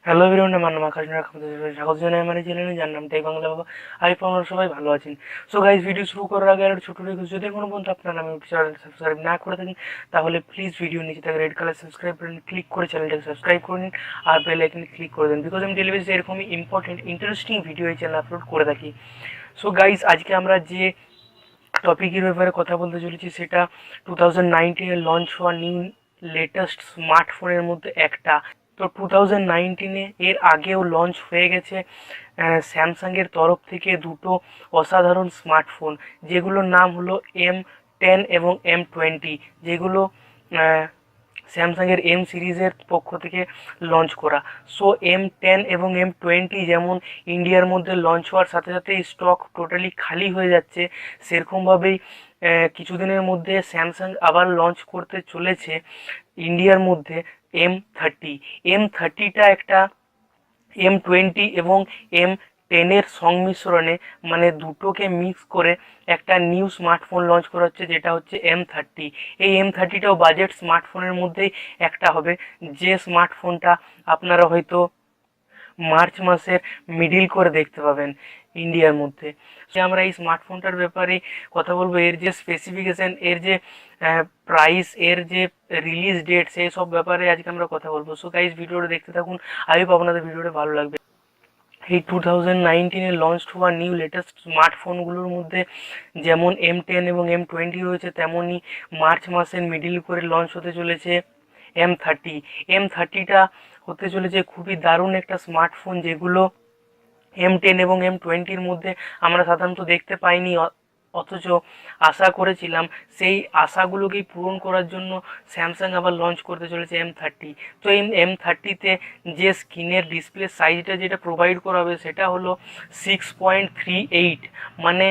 Hello everyone, আমার নাম আকাশ নায়ক। স্বাগত জানাই আমার এই চ্যানেলে, যার নাম banglababa। আই হোপ আপনারা সবাই ভালো আছেন। সো গাইজ, ভিডিও শুরু করার আগে একটা ছোটো রিকোয়েস্ট, যদি কোনো বন্ধু আপনার নামে চ্যানেল সাবস্ক্রাইব না করে থাকেন তাহলে প্লিজ ভিডিও নিচে থাকে red colour subscribe button click করে চ্যানেলটাকে সাবস্ক্রাইব করে নিন আর বেল আইকনে ক্লিক করে দিন, বিকজ আমি ডেলি বেসিসে এরকমই ইম্পর্টেন্ট ইন্টারেস্টিং ভিডিও এই চ্যানেলে আপলোড করে থাকি। সো গাইজ, আজকে আমরা যে টপিকের ব্যাপারে কথা বলতে চলেছি সেটা 2019-এ লঞ্চ হওয়া নিউ লেটেস্ট স্মার্টফোনের মধ্যে একটা। তো 2019-এ এর আগেও লঞ্চ হয়ে গেছে স্যামসাংয়ের তরফ থেকে দুটো অসাধারণ স্মার্টফোন, যেগুলোর নাম হলো M10 এবং M20, যেগুলো স্যামসাংয়ের এম সিরিজের পক্ষ থেকে লঞ্চ করা। সো M10 এবং M20 যেমন ইন্ডিয়ার মধ্যে লঞ্চ হওয়ার সাথে সাথে স্টক টোটালি খালি হয়ে যাচ্ছে, সেরকমভাবেই কিছুদিনের মধ্যে স্যামসাং আবার লঞ্চ করতে চলেছে ইন্ডিয়ার মধ্যে M30টা একটা M20 এবং M10-এর সংমিশ্রণে, মানে দুটোকে মিক্স করে একটা নিউ স্মার্টফোন লঞ্চ করা হচ্ছে, যেটা হচ্ছে M30। এই M30টাও বাজেট স্মার্টফোনের মধ্যেই একটা হবে, যে স্মার্টফোনটা আপনারা হয়তো মার্চ মাসের মিডিল করে দেখতে পাবেন ইন্ডিয়ার মধ্যে। আমরা এই স্মার্টফোনটার ব্যাপারে কথা বলবো, এর যে স্পেসিফিকেশান, এর যে প্রাইস, এর যে রিলিজ ডেট, সেই সব ব্যাপারে আজকে আমরা কথা বলবো। সো গাইস, ভিডিওটা দেখতে থাকুন, আই হোপ আপনাদের ভিডিওটা ভালো লাগবে। এই 2019-এ লঞ্চ হওয়া নিউ লেটেস্ট স্মার্টফোনগুলোর মধ্যে যেমন M10 এবং M20 রয়েছে, তেমনই মার্চ মাসের মিডিল করে লঞ্চ হতে চলেছে M30। M30টা হতে চলেছে খুবই দারুণ একটা স্মার্টফোন, যেগুলো M10 এবং M20-র মধ্যে আমরা সাধারণত দেখতে পাইনি, অথচ আশা করেছিলাম। সেই আশাগুলোকেই পূরণ করার জন্য স্যামসাং আবার লঞ্চ করতে চলেছে M30। তো এই M30-তে যে স্ক্রিনের ডিসপ্লে সাইজটা যেটা প্রোভাইড করা হবে সেটা হলো 6.38, মানে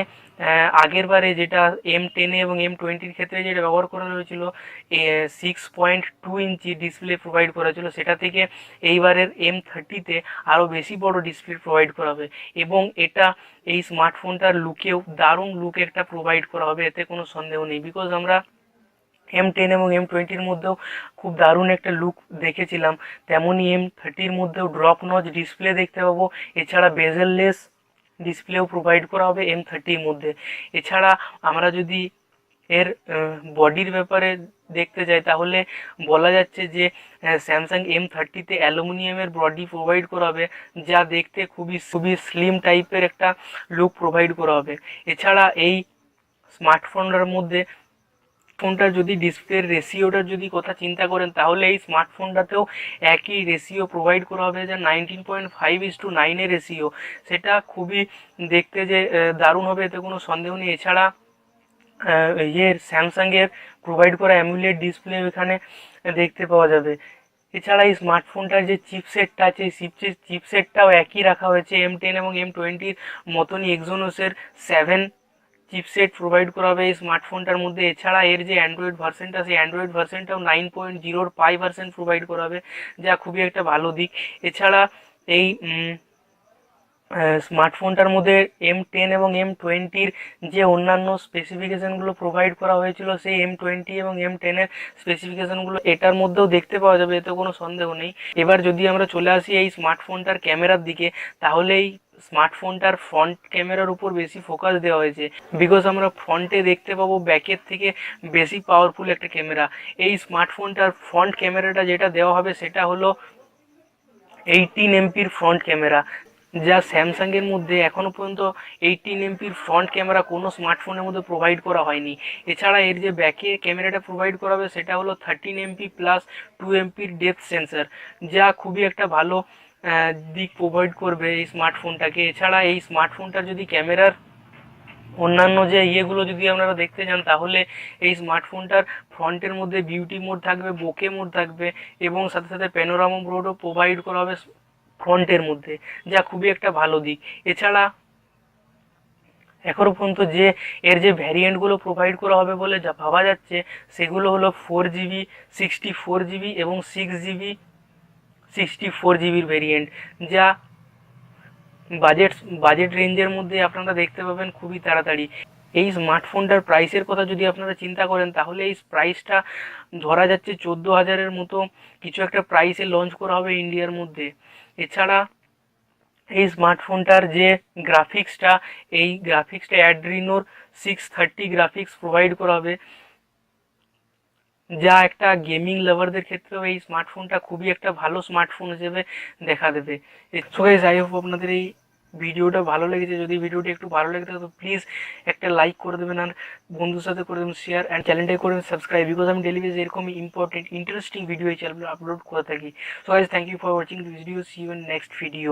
আগের বারে যেটা M10 এবং M20-র ক্ষেত্রে যেটা ব্যবহার করা হয়েছিল 6.2 ইঞ্চি ডিসপ্লে প্রোভাইড করা ছিল, সেটা থেকে এইবারের M30-তে আরও বেশি বড় ডিসপ্লে প্রোভাইড করা হবে। এবং এটা এই স্মার্টফোনটার লুকেও দারুণ লুক একটা প্রোভাইড করা হবে, এতে কোনো সন্দেহ নেই। বিকজ আমরা M10 এবং M20-র মধ্যেও খুব দারুণ একটা লুক দেখেছিলাম, তেমনই M30-র মধ্যেও ড্রপ নচ ডিসপ্লে দেখতে পাবো। এছাড়া বেজেললেস ডিসপ্লেও প্রোভাইড করা হবে M30-র মধ্যে। এছাড়া আমরা যদি এর বডির ব্যাপারে দেখতে যাই তাহলে বলা যাচ্ছে যে স্যামসাং M30-তে অ্যালুমিনিয়ামের বডি প্রোভাইড করা হবে, যা দেখতে খুবই খুবই স্লিম টাইপের একটা লুক প্রোভাইড করা হবে। এছাড়া এই স্মার্টফোনটার মধ্যে ফোনটার যদি ডিসপ্লের রেশিওটার যদি কথা চিন্তা করেন, তাহলে এই স্মার্টফোনটাতেও একই রেশিও প্রোভাইড করা হবে, যা 19.5:9 রেশিও। সেটা খুবই দেখতে যে দারুণ হবে, এতে কোনো সন্দেহ নেই। এছাড়া স্যামসাংয়ের প্রোভাইড করা অ্যামোলেড ডিসপ্লে এখানে দেখতে পাওয়া যাবে। এছাড়া এই স্মার্টফোনটার যে চিপসেটটা আছে, সেই চিপসেটটাও একই রাখা হয়েছে, M10 এবং M20-র মতনই এক্সোনোসের 7 চিপসেট প্রোভাইড করা হবে এই স্মার্টফোনটার মধ্যে। এছাড়া এর যে অ্যান্ড্রয়েড ভার্সনটা, সেই অ্যান্ড্রয়েড ভার্সনটাও 9.0 ভার্সন প্রোভাইড করা হবে, যা খুবই একটা ভালো দিক। এছাড়া এই স্মার্টফোনটার মধ্যে M10 এবং M20-র যে অন্যান্য স্পেসিফিকেশানগুলো প্রোভাইড করা হয়েছিল, সেই M20 এবং M10-এর স্পেসিফিকেশানগুলো এটার মধ্যেও দেখতে পাওয়া যাবে, এতে কোনো সন্দেহ নেই। এবার যদি আমরা চলে আসি এই স্মার্টফোনটার ক্যামেরার দিকে, তাহলে এই স্মার্টফোনটার ফ্রন্ট ক্যামেরার উপর বেশি ফোকাস দেওয়া হয়েছে, বিকজ আমরা ফ্রন্টে দেখতে পাবো ব্যাকের থেকে বেশি পাওয়ারফুল একটা ক্যামেরা। এই স্মার্টফোনটার ফ্রন্ট ক্যামেরাটা যেটা দেওয়া হবে সেটা হলো 18 এমপির ফ্রন্ট ক্যামেরা, যা স্যামসাংয়ের মধ্যে এখনও পর্যন্ত 18 এমপির ফ্রন্ট ক্যামেরা কোনো স্মার্টফোনের মধ্যে প্রোভাইড করা হয়নি। এছাড়া এর যে ব্যাকে ক্যামেরাটা প্রোভাইড করা হবে সেটা হলো 13 এমপি প্লাস 2 এমপির ডেপথ সেন্সার, যা খুবই একটা ভালো দিক প্রোভাইড করবে এই স্মার্টফোনটাকে। এছাড়া এই স্মার্টফোনটার যদি ক্যামেরার অন্যান্য যে ইয়েগুলো যদি আপনারা দেখতে চান, তাহলে এই স্মার্টফোনটার ফ্রন্টের মধ্যে বিউটি মোড থাকবে, বোকে মোড থাকবে, এবং সাথে সাথে প্যানোরামা মোডও প্রোভাইড করা হবে ফ্রন্টের মধ্যে, যা খুবই একটা ভালো দিক। এছাড়া এখনও পর্যন্ত যে এর যে ভ্যারিয়েন্টগুলো প্রোভাইড করা হবে বলে যা ভাবা যাচ্ছে, সেগুলো হলো 4GB, 64GB এবং 6GB 64GBর ভ্যারিয়েন্ট, যা বাজেট রেঞ্জের মধ্যে আপনারা দেখতে পাবেন খুবই তাড়াতাড়ি। এই স্মার্টফোনটার প্রাইসের কথা যদি আপনারা চিন্তা করেন তাহলে এই প্রাইসটা ধরা যাচ্ছে 14,000-এর মতো কিছু একটা প্রাইসে লঞ্চ করা হবে ইন্ডিয়ার মধ্যে। এছাড়া এই স্মার্টফোনটার যে গ্রাফিক্সটা, এই গ্রাফিক্সটা অ্যাড্রিনোর 630 গ্রাফিক্স প্রোভাইড করা হবে, যা একটা গেমিং লাভারদের ক্ষেত্রেও এই স্মার্টফোনটা খুবই একটা ভালো স্মার্টফোন হিসেবে দেখা দেবে। সো গাইস, আই হোপ আপনাদের এই ভিডিওটা ভালো লেগেছে। যদি ভিডিওটি একটু ভালো লেগে থাকে তো প্লিজ একটা লাইক করে দেবেন, আর বন্ধুর সাথে করে দেবেন শেয়ার, অ্যান্ড চ্যানেলটাকে করে দেবেন সাবস্ক্রাইব, বিকজ আমি ডেলি বেস এরকমই ইম্পর্টেন্ট ইন্টারেস্টিং ভিডিও এই চ্যানেলে আপলোড করে থাকি। So guys, thank you for watching this video, see you in next video.